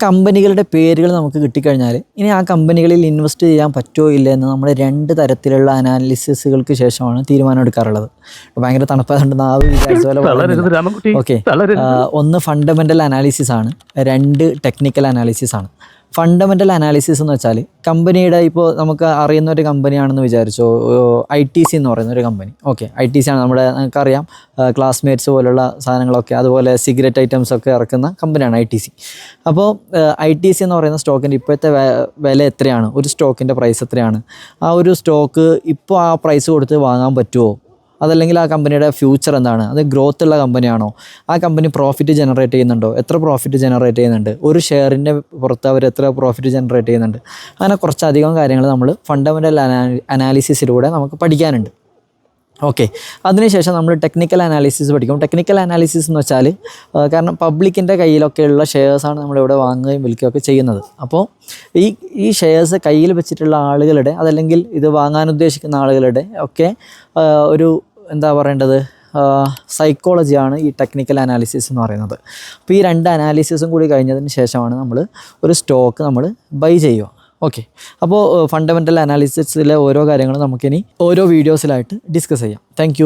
കമ്പനികളുടെ പേരുകൾ നമുക്ക് കിട്ടിക്കഴിഞ്ഞാൽ ഇനി ആ കമ്പനികളിൽ ഇൻവെസ്റ്റ് ചെയ്യാൻ പറ്റുമോ ഇല്ല എന്ന് നമ്മൾ 2 തരത്തിലുള്ള അനാലിസിസുകൾക്ക് ശേഷമാണ് തീരുമാനം എടുക്കാറുള്ളത്. ഭയങ്കര തണുപ്പായതുകൊണ്ട് നാവ് വിചാരിച്ച പോലെ ഓക്കെ. ഒന്ന് ഫണ്ടമെൻ്റൽ അനാലിസിസ് ആണ്, 2 ടെക്നിക്കൽ അനാലിസിസ് ആണ്. ഫണ്ടമെൻ്റൽ അനാലിസിസ് എന്ന് വെച്ചാൽ കമ്പനിയുടെ ഇപ്പോൾ നമുക്ക് അറിയുന്ന ഒരു കമ്പനിയാണെന്ന് വിചാരിച്ചോ, ITC എന്ന് പറയുന്ന ഒരു കമ്പനി. ഓക്കെ, ITC ആണ് നമ്മുടെ നമുക്കറിയാം ക്ലാസ്മേറ്റ്സ് പോലുള്ള സാധനങ്ങളൊക്കെ, അതുപോലെ സിഗരറ്റ് ഐറ്റംസ് ഒക്കെ ഇറക്കുന്ന കമ്പനിയാണ് ITC. അപ്പോൾ ITC എന്ന് പറയുന്ന സ്റ്റോക്കിൻ്റെ ഇപ്പോഴത്തെ വില എത്രയാണ്, ഒരു സ്റ്റോക്കിൻ്റെ പ്രൈസ് എത്രയാണ്, ആ ഒരു സ്റ്റോക്ക് ഇപ്പോൾ ആ പ്രൈസ് കൊടുത്ത് വാങ്ങാൻ പറ്റുമോ, അതല്ലെങ്കിൽ ആ കമ്പനിയുടെ ഫ്യൂച്ചർ എന്താണ്, അത് ഗ്രോത്ത് ഉള്ള കമ്പനിയാണോ, ആ കമ്പനി പ്രോഫിറ്റ് ജനറേറ്റ് ചെയ്യുന്നുണ്ടോ, എത്ര പ്രോഫിറ്റ് ജനറേറ്റ് ചെയ്യുന്നുണ്ട്, ഒരു ഷെയറിൻ്റെ പുറത്ത് അവർ എത്ര പ്രോഫിറ്റ് ജനറേറ്റ് ചെയ്യുന്നുണ്ട്, അങ്ങനെ കുറച്ചധികം കാര്യങ്ങൾ നമ്മൾ ഫണ്ടമെൻ്റൽ അനാലിസിസിലൂടെ നമുക്ക് പഠിക്കാനുണ്ട്. ഓക്കെ, അതിനുശേഷം നമ്മൾ ടെക്നിക്കൽ അനാലിസിസ് പഠിക്കും. ടെക്നിക്കൽ അനാലിസിസ് എന്ന് വെച്ചാൽ കാരണം പബ്ലിക്കിൻ്റെ കയ്യിലൊക്കെയുള്ള ഷെയർസാണ് നമ്മളിവിടെ വാങ്ങുകയും വിൽക്കുകയൊക്കെ ചെയ്യുന്നത്. അപ്പോൾ ഈ ഷെയർസ് കയ്യിൽ വെച്ചിട്ടുള്ള ആളുകളുടെ, അതല്ലെങ്കിൽ ഇത് വാങ്ങാൻ ഉദ്ദേശിക്കുന്ന ആളുകളുടെ ഒക്കെ ഒരു എന്താ പറയേണ്ടത് സൈക്കോളജിയാണ് ഈ ടെക്നിക്കൽ അനാലിസിസ് എന്ന് പറയുന്നത്. അപ്പോൾ ഈ 2 അനാലിസിസും കൂടി കഴിഞ്ഞതിന് ശേഷമാണ് നമ്മൾ ഒരു സ്റ്റോക്ക് നമ്മൾ ബൈ ചെയ്യുക. ഓക്കെ, അപ്പോൾ ഫണ്ടമെൻ്റൽ അനാലിസിസിലെ ഓരോ കാര്യങ്ങളും നമുക്കിനി ഓരോ വീഡിയോസിലായിട്ട് ഡിസ്കസ് ചെയ്യാം. താങ്ക്